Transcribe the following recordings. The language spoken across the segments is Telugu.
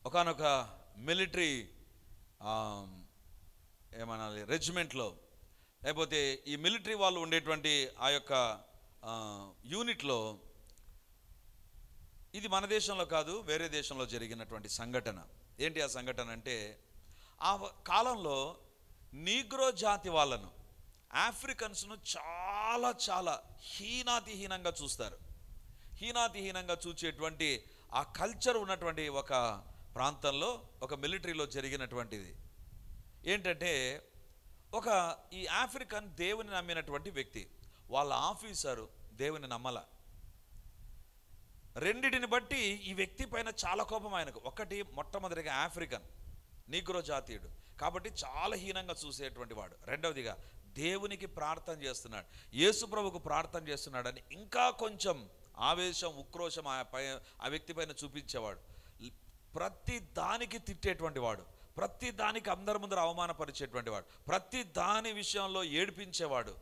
ఒకానొక మిలిటరీ ఏమనాలి రెజిమెంట్లో, లేకపోతే ఈ మిలిటరీ వాళ్ళు ఉండేటువంటి ఆ యొక్క యూనిట్లో, ఇది మన దేశంలో కాదు వేరే దేశంలో జరిగినటువంటి సంఘటన. ఏంటి ఆ సంఘటన అంటే, ఆ కాలంలో నీగ్రో జాతి వాళ్ళను, ఆఫ్రికన్స్ను చాలా చాలా హీనాతిహీనంగా చూస్తారు. హీనాతిహీనంగా చూచేటువంటి ఆ కల్చర్ ఉన్నటువంటి ఒక ప్రాంతంలో, ఒక మిలిటరీలో జరిగినటువంటిది ఏంటంటే, ఈ ఆఫ్రికన్ దేవుని నమ్మినటువంటి వ్యక్తి, వాళ్ళ ఆఫీసరు దేవుని నమ్మల. రెండిటిని బట్టి ఈ వ్యక్తి పైన చాలా కోపం ఆయనకు. ఒకటి, మొట్టమొదటిగా ఆఫ్రికన్ నీగ్రో జాతీయుడు కాబట్టి చాలా హీనంగా చూసేటువంటి వాడు. రెండవదిగా దేవునికి ప్రార్థన చేస్తున్నాడు, యేసు ప్రభువుకు ప్రార్థన చేస్తున్నాడని ఇంకా కొంచెం ఆవేశం, ఉక్రోషం ఆ వ్యక్తి పైన చూపించేవాడు. ప్రతి దానికి తిట్టేటువంటి వాడు, ప్రతి దానికి అందరి ముందర అవమానపరిచేటువంటి వాడు, ప్రతి దాని విషయంలో ఏడిపించేవాడు,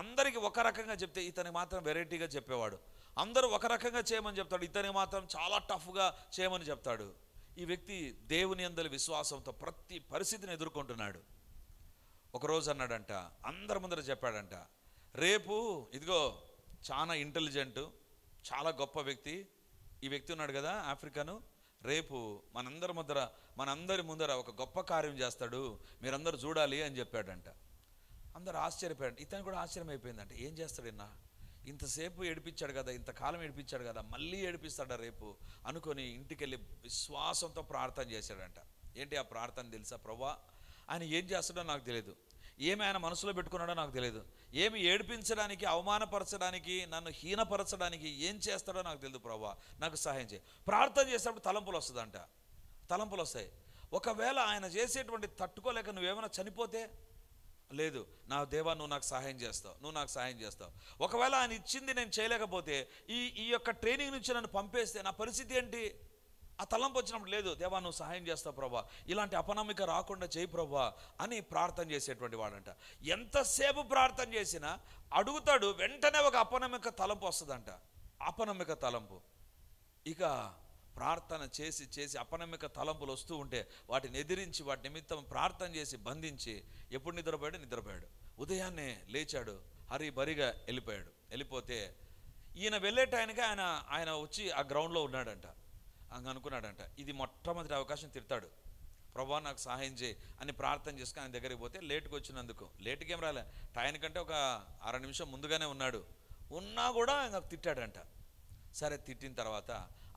అందరికీ ఒక రకంగా చెప్తే ఇతనికి మాత్రం వెరైటీగా చెప్పేవాడు. అందరూ ఒక రకంగా చేయమని చెప్తాడు, ఇతనికి మాత్రం చాలా టఫ్గా చేయమని చెప్తాడు. ఈ వ్యక్తి దేవుని యందలి విశ్వాసంతో ప్రతి పరిస్థితిని ఎదుర్కొంటున్నాడు. ఒకరోజు అన్నాడంట, అందరి ముందర చెప్పాడంట, రేపు ఇదిగో చాలా ఇంటెలిజెంట్, చాలా గొప్ప వ్యక్తి ఈ వ్యక్తి ఉన్నాడు కదా ఆఫ్రికను, రేపు మనందరి ముందర ఒక గొప్ప కార్యం చేస్తాడు, మీరందరూ చూడాలి అని చెప్పాడంట. అందరూ ఆశ్చర్యపోయాడు. ఇతను కూడా ఆశ్చర్యం అయిపోయిందంట, ఏం చేస్తాడన్నా, ఇంతసేపు ఏడిపించాడు కదా, ఇంతకాలం ఏడిపించాడు కదా, మళ్ళీ ఏడిపిస్తాడా రేపు అనుకొని ఇంటికి వెళ్ళి విశ్వాసంతో ప్రార్థన చేశాడంట. ఏంటి ఆ ప్రార్థన తెలుసా? ప్రభువా, ఆయన ఏం చేస్తాడో నాకు తెలియదు, ఏమి ఆయన మనసులో పెట్టుకున్నాడో నాకు తెలియదు, ఏమి ఏడిపించడానికి, అవమానపరచడానికి, నన్ను హీనపరచడానికి ఏం చేస్తాడో నాకు తెలియదు ప్రభువా, నాకు సహాయం చేయి. ప్రార్థన చేసేటప్పుడు తలంపులు వస్తాయి. ఒకవేళ ఆయన చేసేటువంటి తట్టుకోలేక నువ్వేమైనా చనిపోతే, లేదు నా దేవా నువ్వు నాకు సహాయం చేస్తావు. ఒకవేళ ఆయన ఇచ్చింది నేను చేయలేకపోతే, ఈ యొక్క ట్రైనింగ్ నుంచి నన్ను పంపేస్తే నా పరిస్థితి ఏంటి? ఆ తలంపు వచ్చినప్పుడు, లేదు దేవా నువ్వు సహాయం చేస్తావు ప్రభా, ఇలాంటి అపనమ్మిక రాకుండా చేయి ప్రభా అని ప్రార్థన చేసేటువంటి వాడంట. ఎంతసేపు ప్రార్థన చేసినా అడుగుతాడు, వెంటనే ఒక అపనమ్మిక తలంపు వస్తుందంట. అపనమ్మిక తలంపు. ఇక ప్రార్థన చేసి అపనమ్మిక తలంపులు వస్తూ ఉంటే వాటిని ఎదిరించి, వాటి నిమిత్తం ప్రార్థన చేసి బంధించి, ఎప్పుడు నిద్రపోయాడు. ఉదయాన్నే లేచాడు, హరిబరిగా వెళ్ళిపోతే ఈయన వెళ్ళే టైంకి ఆయన వచ్చి ఆ గ్రౌండ్లో ఉన్నాడంట. అనుకున్నాడంట, ఇది మొట్టమొదటి అవకాశం, తిడతాడు, ప్రభా నాకు సహాయం చేయి అని ప్రార్థన చేసుకుని ఆయన దగ్గరికి పోతే, లేటుకు వచ్చినందుకు, లేటుకి ఏం రాలే, టైం కంటే ఒక 6 నిమిషం ముందుగానే ఉన్నా కూడా ఆయన తిట్టాడంట. సరే, తిట్టిన తర్వాత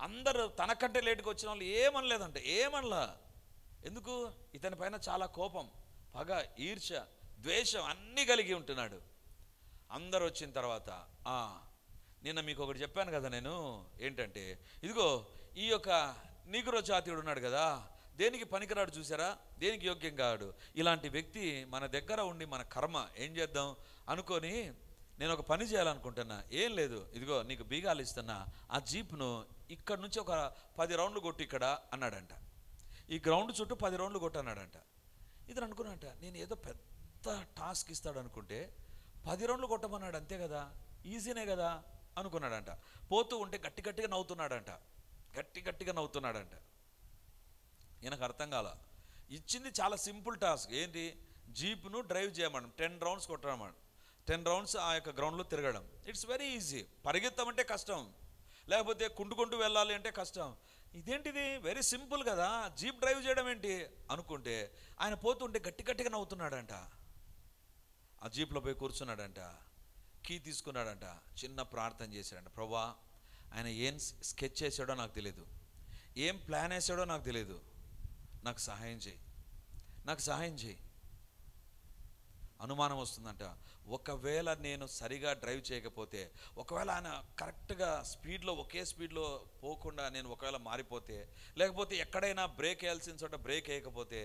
అందరూ తనకంటే లేటుకు వచ్చిన వాళ్ళు ఏమనలా. ఎందుకు? ఇతని పైన చాలా కోపం, పగ, ఈర్ష్య, ద్వేషం అన్నీ కలిగి ఉంటున్నాడు. అందరూ వచ్చిన తర్వాత, నిన్న మీకు ఒకటి చెప్పాను కదా నేను, ఏంటంటే ఇదిగో ఈ యొక్క నీగ్రో జాతీయుడు ఉన్నాడు కదా, దేనికి పనికిరాడు చూసారా, దేనికి యోగ్యం కాడు, ఇలాంటి వ్యక్తి మన దగ్గర ఉండి మన కర్మ ఏం చేద్దాం అనుకొని నేను ఒక పని చేయాలనుకుంటున్నా. ఏం లేదు, ఇదిగో నీకు బీగాలు ఇస్తున్నా, ఆ జీప్ను ఇక్కడ నుంచి ఒక 10 రౌండ్లు కొట్టు ఇక్కడ అన్నాడంట. ఈ గ్రౌండ్ చుట్టూ 10 రౌండ్లు కొట్టు అన్నాడంట. ఇతను అనుకున్నాడంట, నేను ఏదో పెద్ద టాస్క్ ఇస్తాడు అనుకుంటే 10 రౌండ్లు కొట్టమన్నాడు, అంతే కదా, ఈజీనే కదా అనుకున్నాడంట. పోతూ ఉంటే గట్టిగా నవ్వుతున్నాడంట. ఈయనకు అర్థం కాల. ఇచ్చింది చాలా సింపుల్ టాస్క్. ఏంటి? జీప్ను డ్రైవ్ చేయమని 10 రౌండ్స్ కొట్టమని, 10 రౌండ్స్ ఆ యొక్క గ్రౌండ్లో తిరగడం. It's very easy. పరిగెత్తమంటే కష్టం, లేకపోతే కుంటుకుంటూ వెళ్ళాలి అంటే కష్టం. ఇదేంటిది, వెరీ సింపుల్ కదా, జీప్ డ్రైవ్ చేయడం ఏంటి అనుకుంటే, ఆయన పోతుంటే గట్టిగా నవ్వుతున్నాడంట. ఆ జీప్లో పోయి కూర్చున్నాడంట, కీ తీసుకున్నాడంట, చిన్న ప్రార్థన చేశాడంట. ప్రభువా, ఆయన ఏం స్కెచ్ చేశాడో నాకు తెలియదు, ఏం ప్లాన్ వేసాడో నాకు తెలియదు, నాకు సహాయం చేయి. అనుమానం వస్తుందంట, ఒకవేళ నేను సరిగా డ్రైవ్ చేయకపోతే, ఒకవేళ ఆయన కరెక్ట్గా స్పీడ్లో ఒకే స్పీడ్లో పోకుండా నేను ఒకవేళ మారిపోతే, లేకపోతే ఎక్కడైనా బ్రేక్ వేయాల్సిన చోట బ్రేక్ వేయకపోతే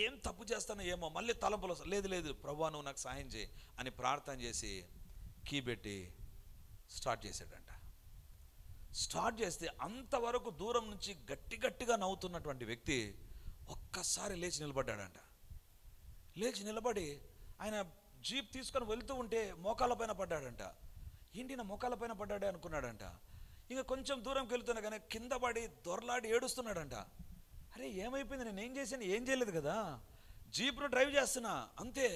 ఏం తప్పు చేస్తానో ఏమో, మళ్ళీ తలంపులు వస్తాయి. లేదు ప్రభువా నువ్వు నాకు సహాయం చేయి అని ప్రార్థన చేసి కీ పెట్టి స్టార్ట్ చేశాడంట. స్టార్ట్ చేస్తే అంతవరకు దూరం నుంచి గట్టిగా నవ్వుతున్నటువంటి వ్యక్తి ఒక్కసారి లేచి నిలబడ్డాడంట. లేచి నిలబడి ఆయన జీప్ తీసుకొని వెళ్తూ ఉంటే మోకాళ్ళ పైన పడ్డాడంట. ఏంటి నా మోకాళ్ళ పైన పడ్డాడే అనుకున్నాడంట. ఇంకా కొంచెం దూరంకి వెళ్తున్నా కానీ కింద పడి దొరలాడి ఏడుస్తున్నాడంట. అరే ఏమైపోయింది, నేను ఏం చేశాను, ఏం చేయలేదు కదా, జీప్ను డ్రైవ్ చేస్తున్నా అంతే.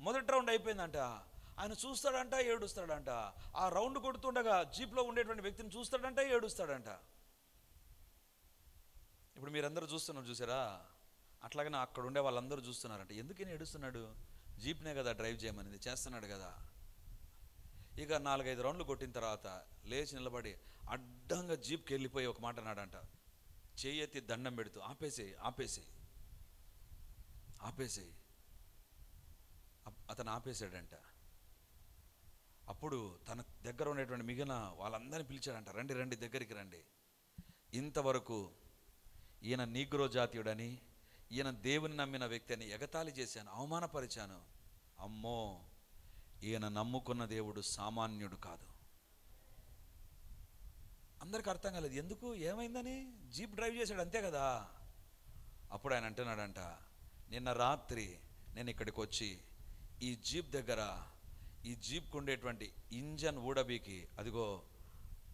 మొదటి రౌండ్ అయిపోయిందంట. ఆయన చూస్తాడంట, ఏడుస్తాడంట. ఆ రౌండ్ కొడుతుండగా జీప్లో ఉండేటువంటి వ్యక్తిని చూస్తాడంట, ఏడుస్తాడంట. ఇప్పుడు మీరందరూ చూస్తున్నారు చూసారా, అట్లాగనే అక్కడ ఉండే వాళ్ళందరూ చూస్తున్నారంట. ఎందుకని ఏడుస్తున్నాడు? జీప్నే కదా డ్రైవ్ చేయమనేది, చేస్తున్నాడు కదా. ఇక 4-5 రౌండ్లు కొట్టిన తర్వాత లేచి నిలబడి అడ్డంగా జీప్కి వెళ్ళిపోయి ఒక మాట అన్నాడంట, చెయ్యెత్తి దండం పెడుతూ, ఆపేసేయి ఆపేసేయి ఆపేసేయి. అతను ఆపేసాడంట. అప్పుడు తన దగ్గర ఉండేటువంటి మిగిలిన వాళ్ళందరినీ పిలిచాడంట, రండి రండి దగ్గరికి రండి. ఇంతవరకు ఈయన నీగ్రో జాతీయుడని, ఈయన దేవుని నమ్మిన వ్యక్తి అని ఎగతాళి చేశాను, అవమానపరిచాను. అమ్మో, ఈయన నమ్ముకున్న దేవుడు సామాన్యుడు కాదు. అందరికి అర్థం కాలేదు, ఎందుకు ఏమైందని. జీప్ డ్రైవ్ చేశాడు అంతే కదా. అప్పుడు ఆయన అంటున్నాడంట, నిన్న రాత్రి నేను ఇక్కడికి వచ్చి ఈ జీప్ దగ్గర, ఈ జీప్కు ఉండేటువంటి ఇంజన్ ఊడబీకి అదిగో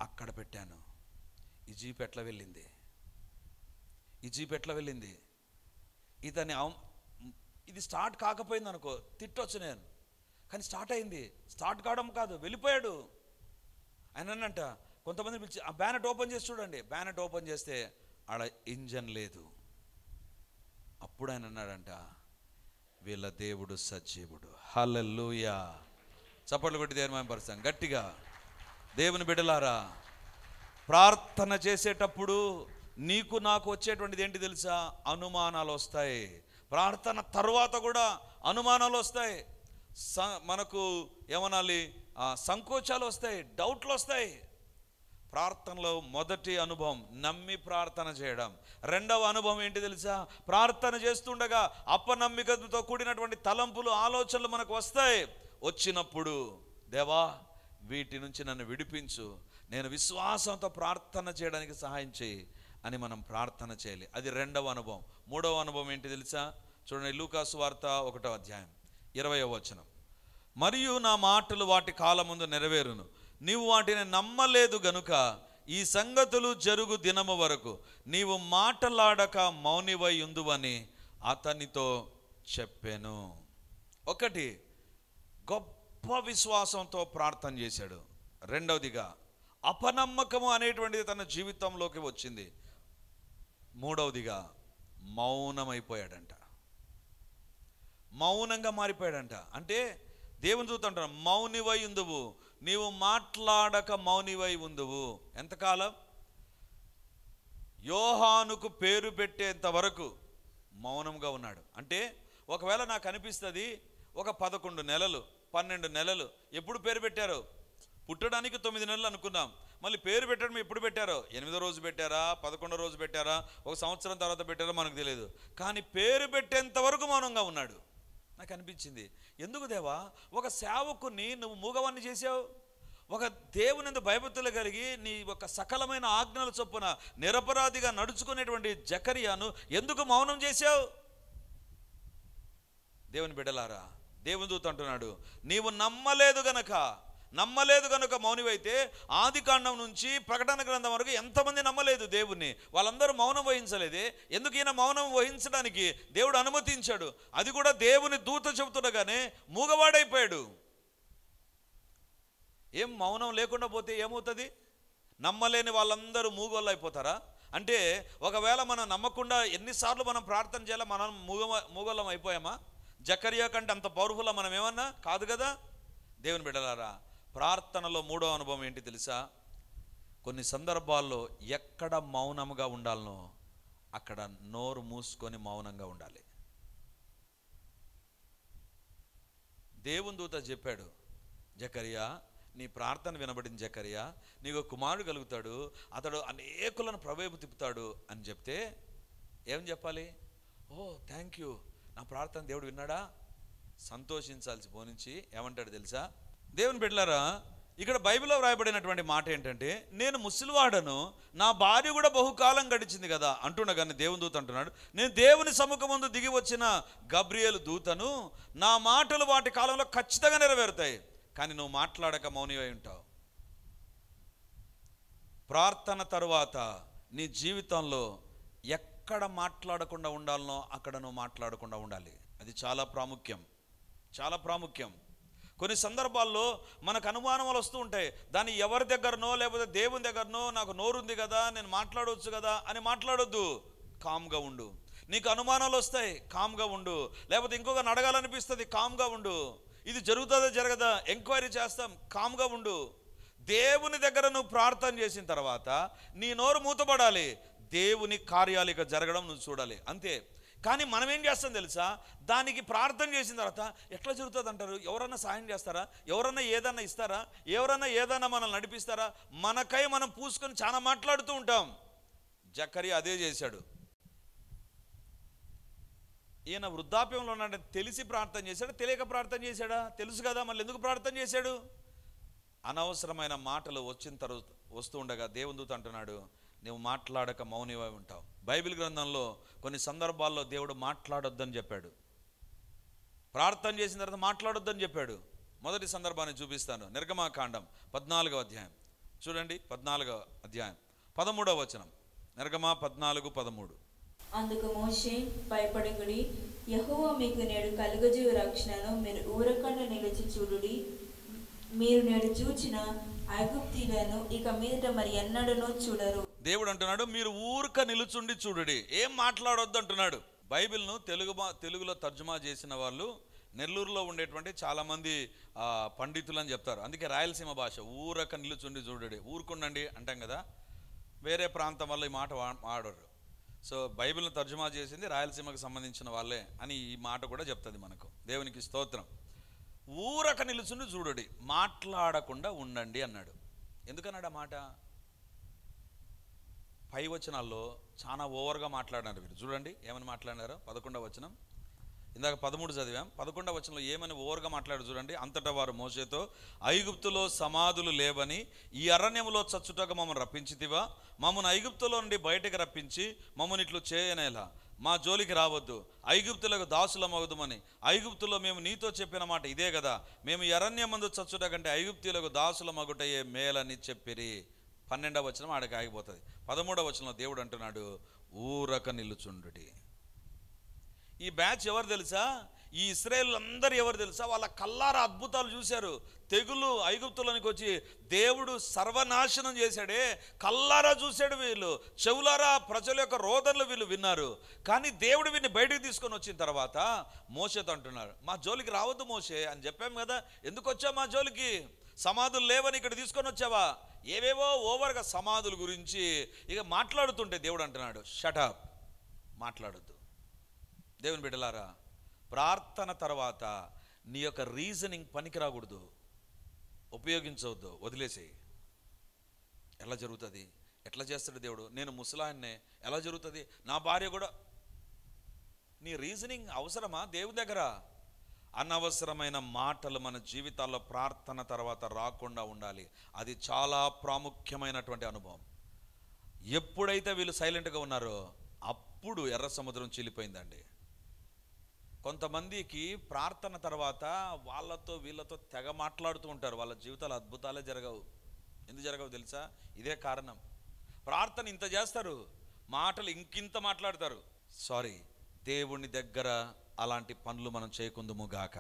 అక్కడ పెట్టాను. ఈ జీప్ ఎట్లా వెళ్ళింది, ఈ జీప్ ఎట్లా వెళ్ళింది, ఇతన్ని ఇది స్టార్ట్ కాకపోయింది అనుకో తిట్టొచ్చు నేను, కానీ స్టార్ట్ అయింది. స్టార్ట్ కావడం కాదు, వెళ్ళిపోయాడు. ఆయన అన్నంట, కొంతమంది పిలిచి ఆ బ్యానెట్ ఓపెన్ చేసి చూడండి. బ్యానెట్ ఓపెన్ చేస్తే ఆడ ఇంజన్ లేదు. అప్పుడు ఆయన అన్నాడంట, వీళ్ళ దేవుడు సజీవుడు. హల్లెలూయా. చప్పట్లు కొట్టి దేవుని మహిమపరుస్తాం గట్టిగా. దేవుని బిడ్డలారా, ప్రార్థన చేసేటప్పుడు నీకు నాకు వచ్చేటువంటిది ఏంటి తెలుసా? అనుమానాలు వస్తాయి. ప్రార్థన తర్వాత కూడా అనుమానాలు వస్తాయి. మనకు ఏమనాలి, సంకోచాలు వస్తాయి, డౌట్లు వస్తాయి. ప్రార్థనలో మొదటి అనుభవం నమ్మి ప్రార్థన చేయడం. రెండవ అనుభవం ఏంటి తెలుసా? ప్రార్థన చేస్తుండగా అపనమ్మికతో కూడినటువంటి తలంపులు, ఆలోచనలు మనకు వస్తాయి. వచ్చినప్పుడు దేవా వీటి నుంచి నన్ను విడిపించు, నేను విశ్వాసంతో ప్రార్థన చేయడానికి సహాయం చేయి అని మనం ప్రార్థన చేయాలి. అది రెండవ అనుభవం. మూడవ అనుభవం ఏంటి తెలుసా? చూడండి, లూకా సువార్త 1వ అధ్యాయం 20వ వచనం. మరియు నా మాటలు వాటి కాలముందు నెరవేరును, నీవు వాటిని నమ్మలేదు గనుక ఈ సంగతులు జరుగు దినము వరకు నీవు మాటలాడక మౌనివై ఉందువని అతనితో చెప్పాను. ఒకటి, గొప్ప విశ్వాసంతో ప్రార్థన చేశాడు. రెండవదిగా అపనమ్మకము అనేటువంటిది తన జీవితంలోకి వచ్చింది. మూడవదిగా మౌనమైపోయాడంట, మౌనంగా మారిపోయాడంట. అంటే దేవుని చూస్తుంటాడు, మౌనివై ఉందువు, నీవు మాట్లాడక మౌనివై ఉందువు. ఎంతకాలం? యోహానుకు పేరు పెట్టేంత వరకు మౌనంగా ఉన్నాడు. అంటే ఒకవేళ నాకు అనిపిస్తుంది, ఒక 11 నెలలు 12 నెలలు ఎప్పుడు పేరు పెట్టారో? పుట్టడానికి 9 నెలలు అనుకున్నాం. మళ్ళీ పేరు పెట్టడం ఎప్పుడు పెట్టారో? 8వ రోజు పెట్టారా, 11వ రోజు పెట్టారా, ఒక సంవత్సరం తర్వాత పెట్టారో మనకు తెలియదు. కానీ పేరు పెట్టేంత వరకు మౌనంగా ఉన్నాడు. నాకు అనిపించింది, ఎందుకు దేవా ఒక సేవకుని నువ్వు మూగవాన్ని చేసావు? ఒక దేవుని భయభక్తులు కలిగి నీ ఒక సకలమైన ఆజ్ఞల చొప్పున నిరపరాధిగా నడుచుకునేటువంటి జకరియాను ఎందుకు మౌనం చేశావు? దేవుని బిడ్డలారా, దేవుని దూత అంటున్నాడు, నీవు నమ్మలేదు గనక మౌనివైతే ఆదికాండం నుంచి ప్రకటన గ్రంథం వరకు ఎంతమంది నమ్మలేదు దేవుణ్ణి? వాళ్ళందరూ మౌనం వహించలేదే. ఎందుకు ఈయన మౌనం వహించడానికి దేవుడు అనుమతించాడు? అది కూడా దేవుని దూత చెబుతుండగానే మూగవాడైపోయాడు. ఏం మౌనం లేకుండా పోతే ఏమవుతుంది? నమ్మలేని వాళ్ళందరూ మూగోళ్ళు అయిపోతారా? అంటే ఒకవేళ మనం నమ్మకుండా ఎన్నిసార్లు మనం ప్రార్థన చేయాలా, మనం మూగోళ్ళం అయిపోయామా? జకరియా కంటే అంత పవర్ఫుల్ మనం ఏమన్నా కాదు కదా. దేవుని బిడ్డలారా, ప్రార్థనలో మూడో అనుభవం ఏంటి తెలుసా? కొన్ని సందర్భాల్లో ఎక్కడ మౌనంగా ఉండాలనో అక్కడ నోరు మూసుకొని మౌనంగా ఉండాలి. దేవుని దూత చెప్పాడు, జకరియా నీ ప్రార్థన వినబడింది జకరియా, నీకు కుమారుడు కలుగుతాడు, అతడు అనేకులను ప్రవేపు తిప్పుతాడు అని చెప్తే ఏం చెప్పాలి? ఓ థ్యాంక్ యూ, నా ప్రార్థన దేవుడు విన్నాడా? సంతోషించాల్సి పోనించి ఏమంటాడు తెలుసా? దేవుని బిడ్డలారా, ఇక్కడ బైబిల్లో వ్రాయబడినటువంటి మాట ఏంటంటే, నేను ముసలివాడను, నా భార్య కూడా బహుకాలం గడిచింది కదా అంటుండగానే దేవుని దూత అంటున్నాడు, నేను దేవుని సముఖమందు దిగి వచ్చిన గబ్రియేలు దూతను, నా మాటలు వాటి కాలంలో ఖచ్చితంగా నెరవేరుతాయి, కానీ నువ్వు మాట్లాడక మౌనివై ఉంటావు. ప్రార్థన తరువాత నీ జీవితంలో ఎక్కడ మాట్లాడకుండా ఉండాలనో అక్కడ నువ్వు మాట్లాడకుండా ఉండాలి. అది చాలా ప్రాముఖ్యం, చాలా ప్రాముఖ్యం. కొన్ని సందర్భాల్లో మనకు అనుమానాలు వస్తూ ఉంటాయి. దాన్ని ఎవరి దగ్గరనో లేకపోతే దేవుని దగ్గరనో నాకు నోరుంది కదా, నేను మాట్లాడవచ్చు కదా అని మాట్లాడొద్దు. కామ్గా ఉండు. నీకు అనుమానాలు వస్తాయి, కామ్గా ఉండు. లేకపోతే ఇంకొకరిని అడగాలనిపిస్తుంది, కామ్గా ఉండు. ఇది జరుగుతుందా జరగదా ఎంక్వైరీ చేస్తాం, కామ్గా ఉండు. దేవుని దగ్గర నువ్వు ప్రార్థన చేసిన తర్వాత నీ నోరు మూతపడాలి. దేవుని కార్యాలు ఇక జరగడం నువ్వు చూడాలి, అంతే. కానీ మనం ఏం చేస్తాం తెలుసా, దానికి ప్రార్థన చేసిన తర్వాత ఎట్లా జరుగుతుంది అంటారు. ఎవరన్నా సాయం చేస్తారా, ఎవరన్నా ఏదన్నా ఇస్తారా, ఎవరన్నా ఏదన్నా మనల్ని నడిపిస్తారా, మనకై మనం పూసుకొని చాలా మాట్లాడుతూ ఉంటాం. జకరియా అదే చేశాడు. ఈయన వృద్ధాప్యంలో ఉన్నాడని తెలిసి ప్రార్థన చేశాడా, తెలియక ప్రార్థన చేశాడా? తెలుసు కదా, మళ్ళీ ఎందుకు ప్రార్థన చేశాడు? అనవసరమైన మాటలు వచ్చిన తర్వాత వస్తూ ఉండగా దేవుని దూత అంటున్నాడు, నువ్వు మాట్లాడక మౌనివై ఉంటావు. బైబిల్ గ్రంథంలో కొన్ని సందర్భాల్లో దేవుడు మాట్లాడొద్దని చెప్పాడు. ప్రార్థన చేసిన తర్వాత మాట్లాడొద్దని చెప్పాడు. మొదటి సందర్భాన్ని చూపిస్తాను. నిర్గమాకాండం 14వ అధ్యాయం చూడండి. 14వ అధ్యాయం 13వ వచనం. నిర్గమ 14:13. అందుకు మోషే, భయపడకుడి, యెహోవా మీకు నేడు కలుగజేయు రక్షణను మీరు ఊరకుండా నిలిచి చూడుడి. మీరు నేడు చూచిన ఐగుప్తీయులను ఇక మీదట మరి ఎన్నడనూ చూడరు. దేవుడు అంటున్నాడు, మీరు ఊరక నిలుచుండి చూడుడి, ఏం మాట్లాడొద్దు అంటున్నాడు. బైబిల్ను తెలుగులో తర్జుమా చేసిన వాళ్ళు నెల్లూరులో ఉండేటువంటి చాలామంది పండితులు అని చెప్తారు. అందుకే రాయలసీమ భాష ఊరక నిలుచుండి చూడుడి, ఊరుకుండండి అంటాం కదా. వేరే ప్రాంతం వల్ల ఈ మాట వాడరు. సో బైబిల్ను తర్జుమా చేసింది రాయలసీమకు సంబంధించిన వాళ్ళే అని ఈ మాట కూడా చెప్తుంది మనకు. దేవునికి స్తోత్రం. ఊరక నిలుచుండి చూడుడి, మాట్లాడకుండా ఉండండి అన్నాడు. ఎందుకన్నాడు ఆ మాట? పై వచనాల్లో చాలా ఓవర్గా మాట్లాడినారు వీరు. చూడండి ఏమని మాట్లాడినారో. 11వ వచనం, ఇందాక 13 చదివాం. 11వ వచనంలో ఏమని ఓవర్గా మాట్లాడారు చూడండి. అంతటా వారు మోషేతో, ఐగుప్తులో సమాధులు లేవని ఈ అరణ్యములో చచ్చుటకు మమ్మల్ని రప్పించితివా? మమ్మల్ని ఐగుప్తులో నుండి బయటకు రప్పించి మమ్మల్ని ఇట్లు చేయనేలా, మా జోలికి రావద్దు, ఐగుప్తులకు దాసులమవుదుమని ఐగుప్తులో మేము నీతో చెప్పిన మాట ఇదే కదా. మేము ఈ అరణ్యమందు చచ్చుట కంటే ఐగుప్తులకు దాసులమగుటయే మేలని చెప్పిరి. 12వ వచనం ఆడికి ఆగిపోతుంది. 13వ వచనంలో దేవుడు అంటున్నాడు, ఊరక నిలుచుండుడి. ఈ బ్యాచ్ ఎవరు తెలుసా? ఈ ఇశ్రాయేలు అందరూ ఎవరు తెలుసా? వాళ్ళ కల్లారా అద్భుతాలు చూశారు. తెగులు ఐగుప్తులోనికి వచ్చి దేవుడు సర్వనాశనం చేశాడే, కల్లారా చూశాడు వీళ్ళు. చెవులారా ప్రజల యొక్క రోదనలు వీళ్ళు విన్నారు. కానీ దేవుడు వీరిని బయటకు తీసుకొని వచ్చిన తర్వాత మోషేతో అంటున్నారు, మా జోలికి రావద్దు మోషే అని చెప్పాం కదా, ఎందుకు వచ్చావు మా జోలికి? సమాధులు లేవని ఇక్కడ తీసుకొని వచ్చావా? ఏవేవో ఓవర్గా సమాధుల గురించి ఇక మాట్లాడుతుంటే దేవుడు అంటున్నాడు, షటప్, మాట్లాడొద్దు. దేవుని బిడ్డలారా, ప్రార్థన తర్వాత నీ యొక్క రీజనింగ్ పనికి రాకూడదు, ఉపయోగించవద్దు, వదిలేసేయి. ఎలా జరుగుతుంది? ఎట్లా చేస్తాడు దేవుడు? నేను ముసలాయన్నే, ఎలా జరుగుతుంది? నా భార్య కూడా. నీ రీజనింగ్ అవసరమా దేవుని దగ్గర? అనవసరమైన మాటలు మన జీవితాల్లో ప్రార్థన తర్వాత రాకుండా ఉండాలి. అది చాలా ప్రాముఖ్యమైనటువంటి అనుభవం. ఎప్పుడైతే వీళ్ళు సైలెంట్గా ఉన్నారో అప్పుడు ఎర్ర సముద్రం చీలిపోయిందండి. కొంతమందికి ప్రార్థన తర్వాత వాళ్ళతో వీళ్ళతో తెగ మాట్లాడుతూ ఉంటారు, వాళ్ళ జీవితాలు అద్భుతాలే జరగవు. ఎందుకు జరగవు తెలుసా? ఇదే కారణం. ప్రార్థన ఇంత చేస్తారు, మాటలు ఇంకింత మాట్లాడతారు. సారీ, దేవుని దగ్గర అలాంటి పనులు మనం చేయకుందుము గాక.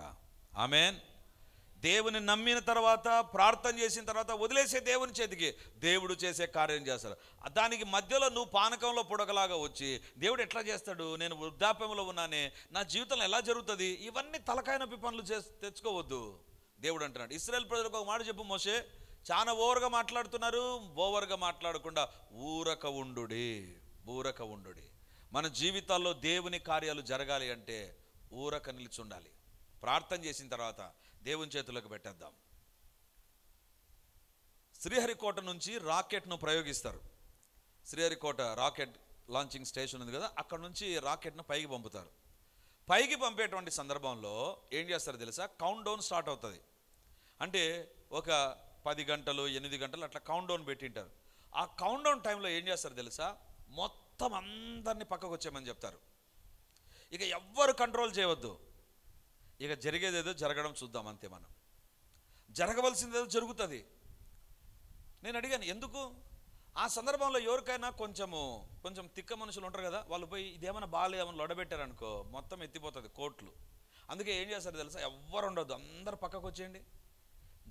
ఆమెన్. దేవుని నమ్మిన తర్వాత, ప్రార్థన చేసిన తర్వాత వదిలేసే దేవుని చేతికి, దేవుడు చేసే కార్యం చేస్తాడు. దానికి మధ్యలో నువ్వు పానకంలో పుడకలాగా వచ్చి దేవుడు ఎట్లా చేస్తాడు, నేను వృద్ధాప్యంలో ఉన్నానే, నా జీవితంలో ఎలా జరుగుతుంది, ఇవన్నీ తలకాయ నొప్పి పనులు తెచ్చుకోవద్దు. దేవుడు అంటున్నాడు, ఇశ్రాయేల్ ప్రజలకు ఒక మాట చెప్పు మోషే, చాలా ఓవర్గా మాట్లాడుతున్నారు, ఓవర్గా మాట్లాడకుండా ఊరక ఉండుడి, ఊరక ఉండుడి. మన జీవితాల్లో దేవుని కార్యాలు జరగాలి అంటే ఊరక నిలిచి ఉండాలి. ప్రార్థన చేసిన తర్వాత దేవుని చేతులకు పెట్టేద్దాం. శ్రీహరికోట నుంచి రాకెట్ను ప్రయోగిస్తారు. శ్రీహరికోట రాకెట్ లాంచింగ్ స్టేషన్ ఉంది కదా, అక్కడ నుంచి రాకెట్ను పైకి పంపుతారు. పైకి పంపేటువంటి సందర్భంలో ఏం చేస్తారు తెలుసా? కౌంట్ డౌన్ స్టార్ట్ అవుతుంది. అంటే ఒక 10 గంటలు 8 గంటలు అట్లా కౌంట్ డౌన్ పెట్టింటారు. ఆ కౌంట్ డౌన్ టైంలో ఏం చేస్తారు తెలుసా? మొత్తం అందరినీ పక్కకు వచ్చేయమని చెప్తారు. ఇక ఎవ్వరు కంట్రోల్ చేయవద్దు. ఇక జరిగేదేదో జరగడం చూద్దాం, అంతే. మనం జరగవలసిందేదో జరుగుతుంది. నేను అడిగాను, ఎందుకు? ఆ సందర్భంలో ఎవరికైనా కొంచెం తిక్క మనుషులు ఉంటారు కదా, వాళ్ళు పోయి ఇదేమైనా ఏమైనా లొడబెట్టారనుకో మొత్తం ఎత్తిపోతుంది కోట్లు. అందుకే ఏం చేస్తారు తెలుసా, ఎవ్వరు ఉండొద్దు, అందరు పక్కకు వచ్చేయండి.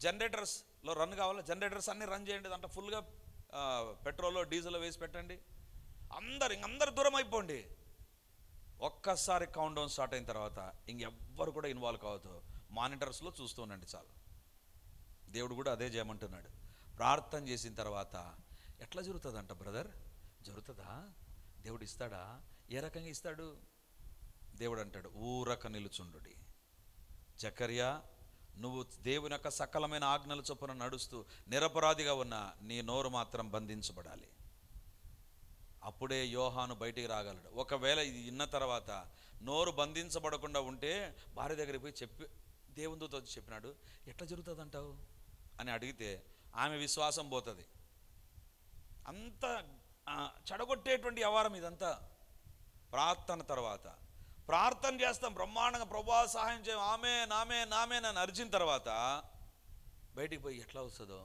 జనరేటర్స్లో రన్ కావాలా, జనరేటర్స్ అన్నీ రన్ చేయండి, దాంట్లో ఫుల్గా పెట్రోల్ డీజిల్ వేసి పెట్టండి, ఇంకందరు దూరం అయిపోండి. ఒక్కసారి కౌంట్ డౌన్ స్టార్ట్ అయిన తర్వాత ఇంకెవ్వరు కూడా ఇన్వాల్వ్ కావద్దు, మానిటర్స్లో చూస్తూ ఉండండి చాలు. దేవుడు కూడా అదే చేయమంటున్నాడు. ప్రార్థన చేసిన తర్వాత ఎట్లా జరుగుతుందంట బ్రదర్? జరుగుతుందా? దేవుడు ఇస్తాడా? ఏ రకంగా ఇస్తాడు? దేవుడు అంటాడు, ఊరక నిలుచుండుడి. జకర్యా, నువ్వు దేవుని యొక్క సకలమైన ఆజ్ఞల చొప్పున నడుస్తూ నిరపరాధిగా ఉన్న నీ నోరు మాత్రం బంధించబడాలి. అప్పుడే యోహాను బయటికి రాగలడు. ఒకవేళ ఇది విన్న తర్వాత నోరు బంధించబడకుండా ఉంటే భార్య దగ్గరికి పోయి దేవునితో చెప్పినాడు, ఎట్లా జరుగుతుంది అంటావు అని అడిగితే ఆమె విశ్వాసం పోతుంది. అంత చెడగొట్టేటువంటి వ్యవహారం ఇదంతా. ప్రార్థన తర్వాత ప్రార్థన చేస్తాం బ్రహ్మాండంగా, ప్రభువా సహాయం చేయ, ఆమె నామే నామే నన్ను అరిచిన తర్వాత బయటికి పోయి ఎట్లా వస్తుందో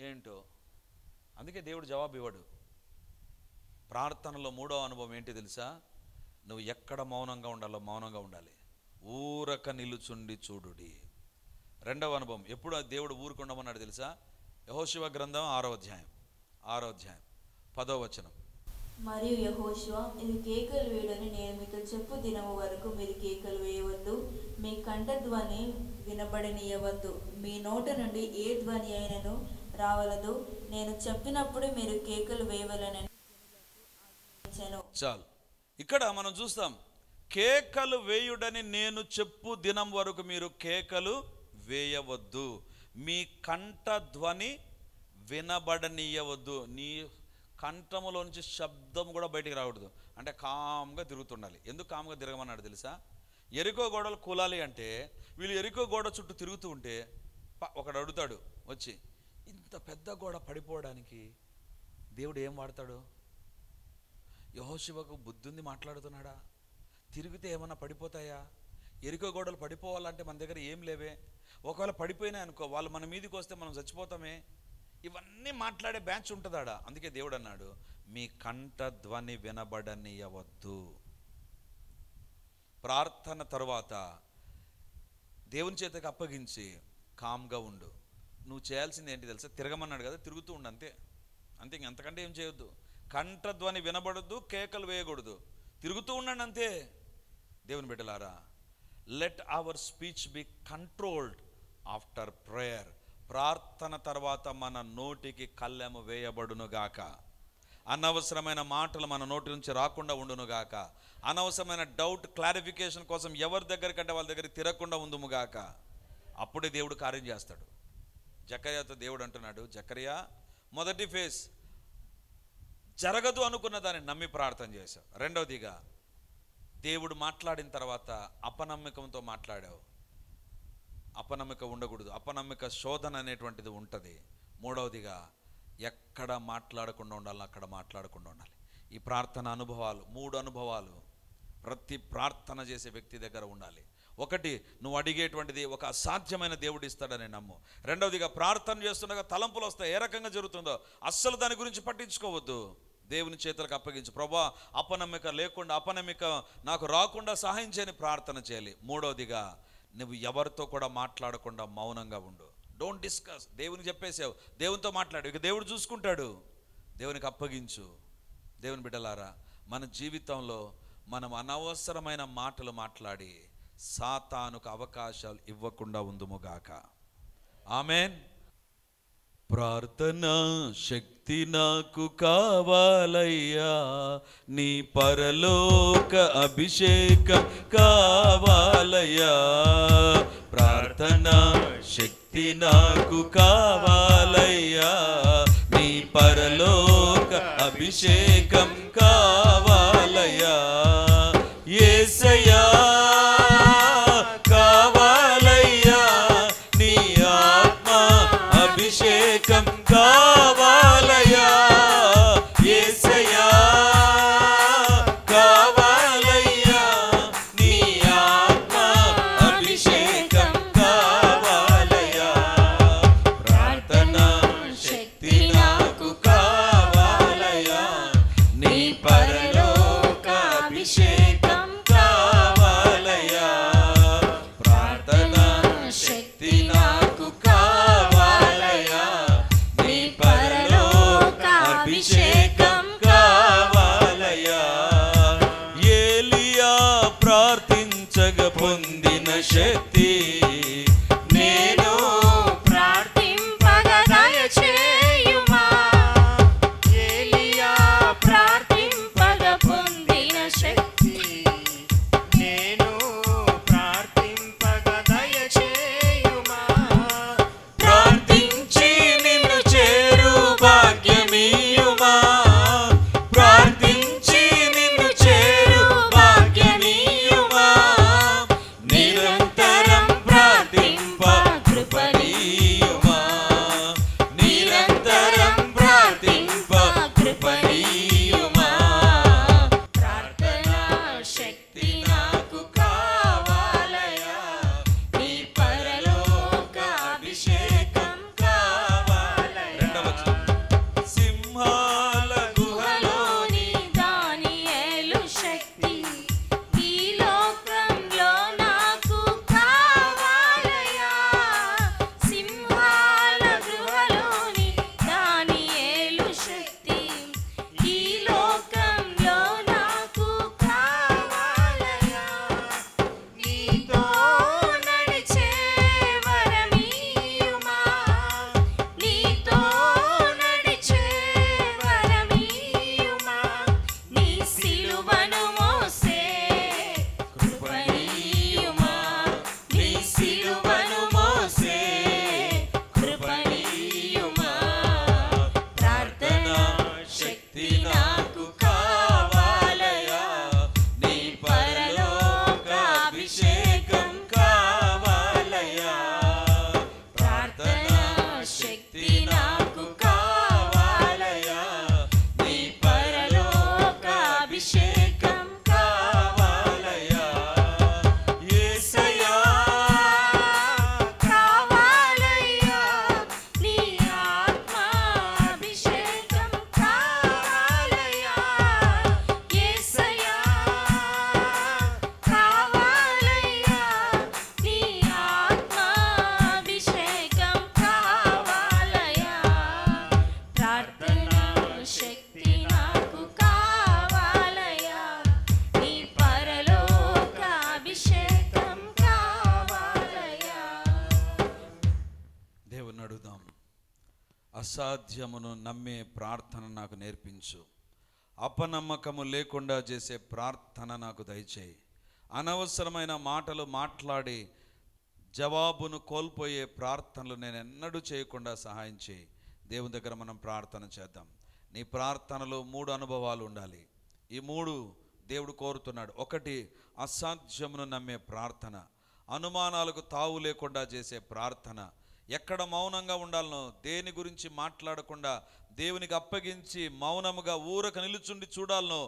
ఏంటో. అందుకే దేవుడు జవాబు ఇవ్వడు. ప్రార్థనలో మూడో అనుభవం ఏంటి తెలుసా? నువ్వు ఎక్కడ మౌనంగా ఉండాలో మౌనంగా ఉండాలి. ఊరక నిలుచుండి చూడుడి. రెండవ అనుభవం ఎప్పుడు దేవుడు ఊరుకుండమన్నాడు తెలుసా? యెహోషువ గ్రంథం 6వ అధ్యాయం 10వ వచనం. మరియు యెహోషువ, ఇది కేకలు వేయడని నేను మీతో చెప్పు దినము వరకు మీరు కేకలు వేయవద్దు, మీ కంఠధ్వని వినబడనీయవద్దు, మీ నోట నుండి ఏ ధ్వని అయినను రావలదు, నేను చెప్పినప్పుడు మీరు కేకలు వేయవలనని. చాలు. ఇక్కడ మనం చూస్తాం, కేకలు వేయుడని నేను చెప్పు దినం వరకు మీరు కేకలు వేయవద్దు, మీ కంఠ ధ్వని వినబడనీయవద్దు. నీ కంఠములో నుంచి శబ్దం కూడా బయటికి రాకూడదు. అంటే కామ్గా తిరుగుతుండాలి. ఎందుకు కామ్గా తిరగమన్నాడు తెలుసా? ఎరికో గోడలు కూలాలి అంటే వీళ్ళు ఎరికో గోడ చుట్టూ తిరుగుతూ ఉంటే ఒకడు అడుగుతాడు వచ్చి, ఇంత పెద్ద గోడ పడిపోవడానికి దేవుడు ఏం వాడతాడు? యెహోషువకు బుద్ధి ఉంది, మాట్లాడుతున్నాడా? తిరిగితే ఏమన్నా పడిపోతాయా? ఎరికో గోడలు పడిపోవాలంటే మన దగ్గర ఏం లేవే, ఒకవేళ పడిపోయినాయి అనుకో వాళ్ళు మన మీదకి వస్తే మనం చచ్చిపోతామే. ఇవన్నీ మాట్లాడే బ్యాచ్ ఉంటుందాడా. అందుకే దేవుడు అన్నాడు, మీ కంఠ ధ్వని వినబడనీయవద్దు. ప్రార్థన తరువాత దేవుని చేతకి అప్పగించి కామ్గా ఉండు. నువ్వు చేయాల్సింది ఏంటి తెలుసా? తిరగమన్నాడు కదా, తిరుగుతూ ఉండు, అంతే. ఇంకంతకంటే ఏం చేయొద్దు. కంఠధ్వని వినబడద్దు, కేకలు వేయకూడదు, తిరుగుతూ ఉండండి అంతే. దేవుని బిడ్డలారా, let hour speech be controlled after prayer. ప్రార్థన తర్వాత మన నోటికి కళ్ళెము వేయబడునుగాక. అనవసరమైన మాటలు మన నోటి నుంచి రాకుండా ఉండునుగాక. అనవసరమైన డౌట్ క్లారిఫికేషన్ కోసం ఎవరి దగ్గరికంటే వాళ్ళ దగ్గరికి తిరగకుండా ఉందుముగాక. అప్పుడే దేవుడు కార్యం చేస్తాడు. జకర్యాతో దేవుడు అంటున్నాడు, జకర్యా, మొదటి ఫేజ్ జరగదు అనుకున్న దాన్ని నమ్మి ప్రార్థన చేశావు. రెండవదిగా దేవుడు మాట్లాడిన తర్వాత అపనమ్మకంతో మాట్లాడావు. అపనమ్మకం ఉండకూడదు, అపనమ్మక శోధన అనేటువంటిది ఉంటుంది. మూడవదిగా ఎక్కడ మాట్లాడకుండా ఉండాలి, అక్కడ మాట్లాడకుండా ఉండాలి. ఈ ప్రార్థన అనుభవాలు, 3 అనుభవాలు ప్రతి ప్రార్థన చేసే వ్యక్తి దగ్గర ఉండాలి. ఒకటి, నువ్వు అడిగేటువంటిది ఒక అసాధ్యమైన దేవుడు ఇస్తాడని నమ్ము. రెండవదిగా ప్రార్థన చేస్తుండగా తలంపులు వస్తాయి, ఏ రకంగా జరుగుతుందో అస్సలు దాని గురించి పట్టించుకోవద్దు. దేవుని చేతులకు అప్పగించు. ప్రభువా, అపనమ్మిక లేకుండా, అపనమ్మిక నాకు రాకుండా సహాయం చేయని ప్రార్థన చేయాలి. మూడవదిగా, నువ్వు ఎవరితో కూడా మాట్లాడకుండా మౌనంగా ఉండు. Don't discuss. దేవునికి చెప్పేసావు, దేవునితో మాట్లాడు, ఇక దేవుడు చూసుకుంటాడు. దేవునికి అప్పగించు. దేవుని బిడ్డలారా, మన జీవితంలో మనం అనవసరమైన మాటలు మాట్లాడి సాతానుకు అవకాశాలు ఇవ్వకుండా ఉందుముగాక. ఆమేన్. ప్రార్థనా శక్తి నాకు కావాలయ్యా, నీ పరలోక అభిషేకం కావాలయ్యా. ప్రార్థనా శక్తి నాకు కావాలయ్యా, నీ పరలోక అభిషేకం కావాలయ్యా. యేసయ్యా కావాలయ్యా, నీ ఆత్మ అభిషేకం కావాలయ్యా. యేసయ్యా కావాలయ్యా, నీ ఆత్మ అభిషేకం కావాలయ్యా. ప్రార్థనా శక్తి నాకు కావాలయ్యా. శక్తి నేను ప్రార్థింపగా దయచేయుమా. ఏలియా ప్రార్థింపగా పొందిన శక్తి నేను ప్రార్థింపగా దయచేయుమా. ప్రార్థించి నిన్ను చేరు భాగ్యమీయుమా. ప్రార్థించి నిన్ను చేరు భాగ్యమీయుమా. నిరంతరం ప్రార్థింప కృపణీయుమా. నిరంతరం ప్రార్థింప కృపణీయుమా. ప్రార్థనా శక్తి నాకు కావాలయా. నీ పరలోక అభిషేకం కావాలయా. రెండవ వచనం. సింహాల గుహలోని దానియేలు శక్తి ఈ లోకంలో నాకు కావాలయా. సింహాల గుహలోని దానియేలు శక్తి ఈ లోకంలో నాకు కావాలయా. నీతో నడిచే వరమీయుమా. నీతో నడిచే వరమీయుమా. నీ సిలువను మోసే కృపణీయుమా. నీ సిలువను మోసే కృపణీయుమా. ప్రార్థనా శక్తి నాకు కావాలయా. నీ పరలోక అభిషేకం కావాలయా. ప్రార్థనా శక్తి నాకు కావాలయా. నీ పరలోక అభిషేకం కావాలయా. యేసయ్యా కావాలయ్యా. నీ ఆత్మ అభిషేకం కావాలయ్యా. యేసయ్యా కావాలయ్యా. నీ ఆత్మ అభిషేకం కావాలయ్యా. ప్రార్థనా శక్తి నాకు కావాలయ్యా. నీ పరలోక అభిషేకం కావాలయ్యా. దేవుని అడుగుదాం. అసాధ్యమును నమ్మే ప్రార్థన నాకు నేర్పించు. అపనమ్మకము లేకుండా చేసే ప్రార్థన నాకు దయచేయి. అనవసరమైన మాటలు మాట్లాడి జవాబును కోల్పోయే ప్రార్థనలు నేను ఎన్నడూ చేయకుండా సహాయం చేయి. దేవుని దగ్గర మనం ప్రార్థన చేద్దాం. నీ ప్రార్థనలో 3 అనుభవాలు ఉండాలి. ఈ 3 దేవుడు కోరుతున్నాడు. ఒకటి, అసాధ్యమును నమ్మే ప్రార్థన. అనుమానాలకు తావు లేకుండా చేసే ప్రార్థన. ఎక్కడ మౌనంగా ఉండాలనో, దేని గురించి మాట్లాడకుండా దేవునికి అప్పగించి మౌనముగా ఊరక నిలుచుండి చూడాలనో,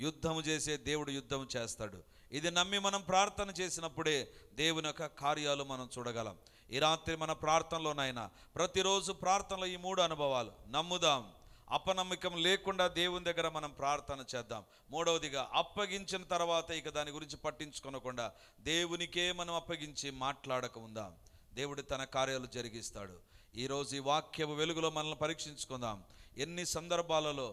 యుద్ధము చేసే దేవుడు యుద్ధం చేస్తాడు. ఇది నమ్మి మనం ప్రార్థన చేసినప్పుడే దేవుని యొక్క కార్యాలు మనం చూడగలం. ఈ రాత్రి మన ప్రార్థనలోనైనా ప్రతిరోజు ప్రార్థనలో ఈ 3 అనుభవాలు నమ్ముదాం. అపనమ్మకం లేకుండా దేవుని దగ్గర మనం ప్రార్థన చేద్దాం. మూడవదిగా, అప్పగించిన తర్వాత ఇక దాని గురించి పట్టించుకొనకుండా దేవునికే మనం అప్పగించి మాట్లాడక ఉందాం. దేవుడు తన కార్యాలు జరిగిస్తాడు. ఈరోజు ఈ వాక్యపు వెలుగులో మనల్ని పరీక్షించుకుందాం. ఎన్ని సందర్భాలలో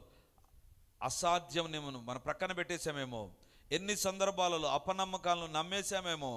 అసాధ్యం మనం ప్రక్కన పెట్టేసామేమో, ఎన్ని సందర్భాలలో అపనమ్మకాలను నమ్మేశామేమో,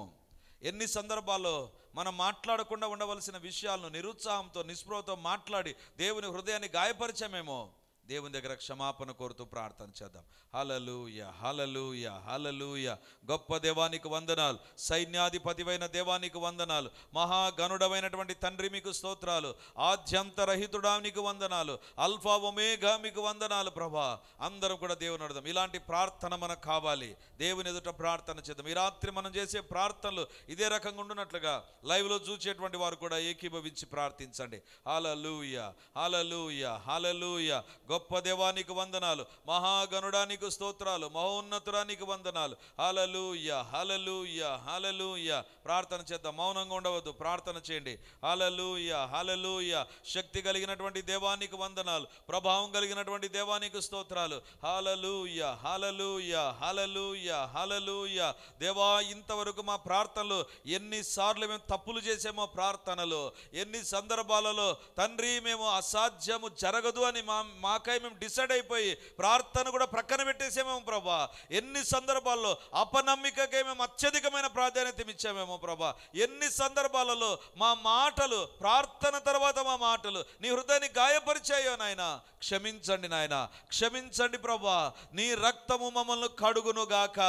ఎన్ని సందర్భాల్లో మనం మాట్లాడకుండా ఉండవలసిన విషయాలను నిరుత్సాహంతో నిస్పృహతో మాట్లాడి దేవుని హృదయాన్ని గాయపరిచామేమో. దేవుని దగ్గర క్షమాపణ కోరుతూ ప్రార్థన చేద్దాం. హల్లెలూయా, హల్లెలూయా, హల్లెలూయా. గొప్ప దేవానికి వందనాలు. సైన్యాధిపతివైన దేవానికి వందనాలు. మహాగణుడమైనటువంటి తండ్రి మీకు స్తోత్రాలు. ఆద్యంతరహితుడా మీకు వందనాలు. అల్ఫా ఒమేగా మీకు వందనాలు ప్రభా. అందరం కూడా దేవుని అడుగుదాం. ఇలాంటి ప్రార్థన మనకు కావాలి. దేవుని ఎదుట ప్రార్థన చేద్దాం. ఈ రాత్రి మనం చేసే ప్రార్థనలు ఇదే రకంగా ఉండునట్లుగా లైవ్లో చూసేటువంటి వారు కూడా ఏకీభవించి ప్రార్థించండి. హల్లెలూయా, హల్లెలూయా, హల్లెలూయా. గొప్ప దేవానికి వందనాలు. మహాగణుడానికి స్తోత్రాలు. మహోన్నతుడానికి వందనాలు. హల్లెలూయా, హల్లెలూయా, హల్లెలూయా. ప్రార్థన చేద్దాం. మౌనంగా ఉండవద్దు, ప్రార్థన చేయండి. హల్లెలూయా, హల్లెలూయా. శక్తి కలిగినటువంటి దేవానికి వందనాలు. ప్రభావం కలిగినటువంటి దేవానికి స్తోత్రాలు. హల్లెలూయా, హల్లెలూయా, హల్లెలూయా, హల్లెలూయా. దేవా, ఇంతవరకు మా ప్రార్థనలు ఎన్నిసార్లు మేము తప్పులు చేసామో, ప్రార్థనలో ఎన్ని సందర్భాలలో తండ్రి మేము అసాధ్యము జరగదు అని మాకు మాకై మేము డిసైడ్ అయిపోయి ప్రార్థన కూడా ప్రక్కన పెట్టేసామేమో ప్రభా. ఎన్ని సందర్భాల్లో అపనమ్మికకే మేము అత్యధికమైన ప్రాధాన్యత ఇచ్చామేమో ప్రభా. ఎన్ని సందర్భాలలో మా మాటలు, ప్రార్థన తర్వాత మా మాటలు నీ హృదయాన్ని గాయపరిచాయో నాయన. క్షమించండి నాయన, క్షమించండి ప్రభా. నీ రక్తము మమ్మల్ని కడుగునుగాక.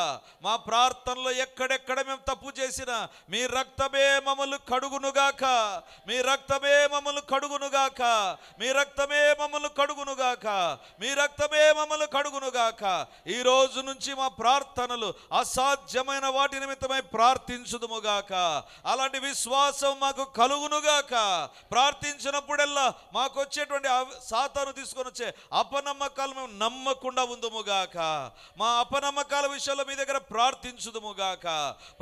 మా ప్రార్థనలో ఎక్కడెక్కడ మేము తప్పు చేసినా మీ రక్తమే మమ్మల్ని కడుగునుగాక. మీ రక్తమే మమ్మల్ని కడుగునుగాక. మీ రక్తమే మమ్మల్ని కడుగునుగాక. మీ రక్తమే మమ్మల్ని కడుగునుగాక. ఈ రోజు నుంచి మా ప్రార్థనలు అసాధ్యమైన వాటి నిమిత్తమై ప్రార్థించుదుముగాక. అలాంటి విశ్వాసం మాకు కలుగునుగాక. ప్రార్థించినప్పుడల్లా మాకు వచ్చేటువంటి సాతాను తీసుకొని వచ్చే అపనమ్మకాలు మేము నమ్మకుండా ఉందుముగాక. మా అపనమ్మకాల విషయంలో మీ దగ్గర ప్రార్థించుదుముగాక.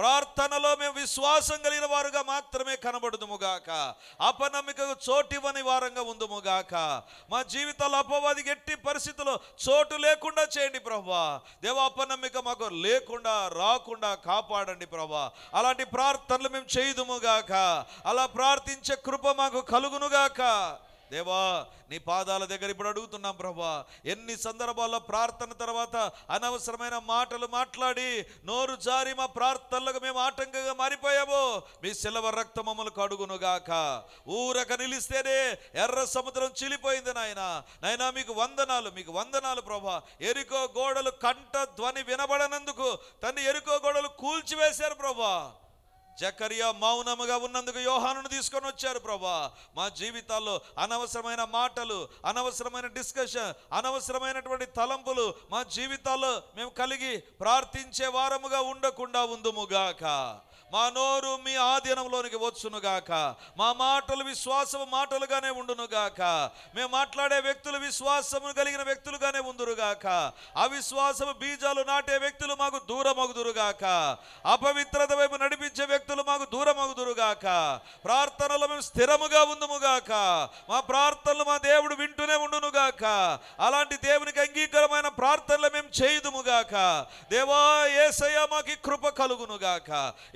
ప్రార్థనలో మేము విశ్వాసం కలిగిన వారుగా మాత్రమే కనబడుదుముగాక. అపనమ్మికకు చోటివ్వని వారంగా ఉందుముగాక. మా జీవితాల్లో అపవాదికి ఎట్టి పరిస్థితుల్లో చోటు లేకుండా చేయండి ప్రభువా. దేవా, అపనమ్మిక మాకు లేకుండా రాకుండా కాపాడండి ప్రభువా. అలాంటి ప్రార్థనలు మేము చేయుదుముగాక. అలా ప్రార్థించే కృప మాకు కలుగునుగాక. దేవా, నీ పాదాల దగ్గర ఇప్పుడు అడుగుతున్నాం ప్రభా. ఎన్ని సందర్భాల్లో ప్రార్థన తర్వాత అనవసరమైన మాటలు మాట్లాడి నోరు జారి మా ప్రార్థనలకు మేము ఆటంకంగా మారిపోయామో మీ శిలవ రక్తం మమ్మల్ని కడుగునుగాక. ఊరక నిలిస్తేనే ఎర్ర సముద్రం చిలిపోయింది నాయన. నాయనా, మీకు వందనాలు, మీకు వందనాలు ప్రభా. ఎరికో గోడలు కంట ధ్వని వినబడనందుకు తన్ని ఎరికో గోడలు కూల్చివేశారు ప్రభా. జకరియా మౌనముగా ఉన్నందుకు యోహానును తీసుకొని వచ్చారు ప్రభా. మా జీవితాల్లో అనవసరమైన మాటలు, అనవసరమైన డిస్కషన్, అనవసరమైనటువంటి తలంపులు మా జీవితాల్లో మేము కలిగి ప్రార్థించే వారముగా ఉండకుండా ఉందుముగాక. మా నోరు మీ ఆధీనంలోనికి వచ్చునుగాక. మా మాటలు విశ్వాసము మాటలుగానే ఉండునుగాక. మేము మాట్లాడే వ్యక్తులు విశ్వాసము కలిగిన వ్యక్తులుగానే ఉందురుగాక. అవిశ్వాసము బీజాలు నాటే వ్యక్తులు మాకు దూరమగుదురుగాక. అపవిత్రత వైపు నడిపించే వ్యక్తులు మాకు దూరమగుదురుగాక. ప్రార్థనలో మేము స్థిరముగా ఉందుముగాక. మా ప్రార్థనలు మా దేవుడు వింటూనే ఉండునుగాక. అలాంటి దేవునికి అంగీకారమైన ప్రార్థనలు మేము చేయుదుముగాక. దేవా యేసయ్య, మాకు ఈ కృప కలుగునుగాక.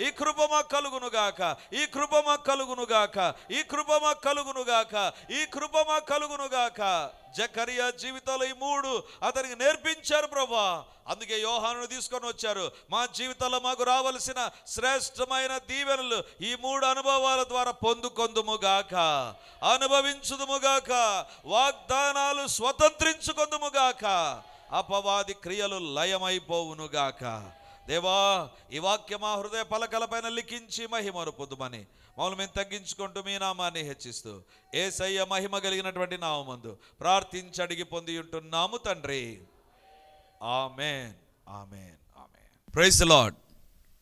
ఈ కృప మాకు కలుగునుగాక. ఈ కృప మాకు కలుగునుగాక. ఈ కృప మాకు కలుగునుగాక. ఈ కృప మాకు కలుగునుగాక. జకరియా జీవితంలో ఈ మూడు అతనికి నేర్పించారు ప్రభా. అందుకే యోహానును తీసుకొని వచ్చారు. మా జీవితంలో మాకు రావలసిన శ్రేష్టమైన దీవెనలు ఈ మూడు అనుభవాల ద్వారా పొందుకొందుముగాక, అనుభవించుదుముగాక, వాగ్దానాలు స్వతంత్రించుకొందుముగాక, అపవాది క్రియలు లయమైపోవునుగాక. దేవా, ఈ వాక్యం మా హృదయ పలకలపైన లిఖించి మహిమను పొందుమని మమ్మల్ని మేము తగ్గించుకుంటూ మీ నామాన్ని హెచ్చిస్తూ యేసయ్య మహిమ కలిగినటువంటి నామమందు ప్రార్థించి అడిగి పొంది ఉంటున్నాము తండ్రి. ఆమేన్, ఆమేన్, ఆమేన్. Praise the Lord.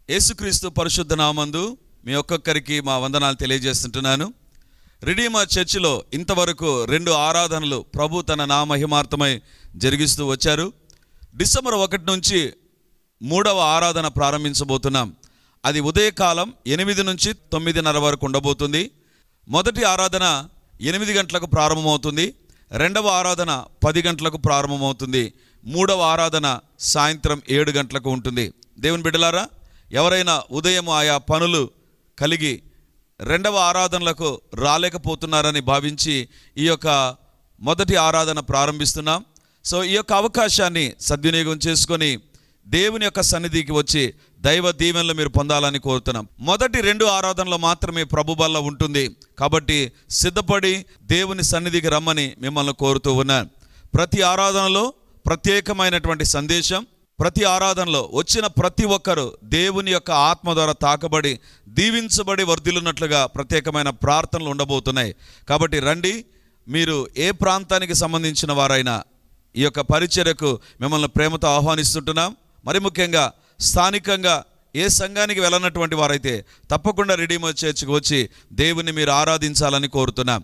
యేసుక్రీస్తు పరిశుద్ధ నామమందు మీ ఒక్కొక్కరికి మా వందనాలు తెలియజేస్తుంటున్నాను. రిడీమర్ చర్చిలో ఇంతవరకు 2 ఆరాధనలు ప్రభు తన నామహిమార్థమై జరిగిస్తూ వచ్చారు. డిసెంబర్ 1 నుంచి 3వ ఆరాధన ప్రారంభించబోతున్నాం. అది ఉదయకాలం 8 నుంచి 9:30 వరకు ఉండబోతుంది. మొదటి ఆరాధన 8 గంటలకు ప్రారంభమవుతుంది. 2వ ఆరాధన 10 గంటలకు ప్రారంభమవుతుంది. 3వ ఆరాధన సాయంత్రం 7 గంటలకు ఉంటుంది. దేవుని బిడ్డలారా, ఎవరైనా ఉదయం ఆయా పనులు కలిగి 2వ ఆరాధనలకు రాలేకపోతున్నారని భావించి ఈ యొక్క మొదటి ఆరాధన ప్రారంభిస్తున్నాం. సో ఈ యొక్క అవకాశాన్ని సద్వినియోగం చేసుకొని దేవుని యొక్క సన్నిధికి వచ్చి దైవ దీవెనలు మీరు పొందాలని కోరుతున్నాం. మొదటి 2 ఆరాధనలో మాత్రమే ప్రభు బల్ల ఉంటుంది. కాబట్టి సిద్ధపడి దేవుని సన్నిధికి రమ్మని మిమ్మల్ని కోరుతూ ఉన్నాను. ప్రతి ఆరాధనలో ప్రత్యేకమైనటువంటి సందేశం, ప్రతి ఆరాధనలో వచ్చిన ప్రతి ఒక్కరూ దేవుని యొక్క ఆత్మ ద్వారా తాకబడి దీవించబడి వర్ధిల్లున్నట్లుగా ప్రత్యేకమైన ప్రార్థనలు ఉండబోతున్నాయి. కాబట్టి రండి. మీరు ఏ ప్రాంతానికి సంబంధించిన వారైనా ఈ యొక్క పరిచర్యకు మిమ్మల్ని ప్రేమతో ఆహ్వానిస్తుంటున్నాం. మరి ముఖ్యంగా స్థానికంగా ఏ సంఘానికి వెళ్ళనటువంటి వారైతే తప్పకుండా రిడీమర్ చర్చ్కి వచ్చి దేవుని మీరు ఆరాధించాలని కోరుతున్నాం.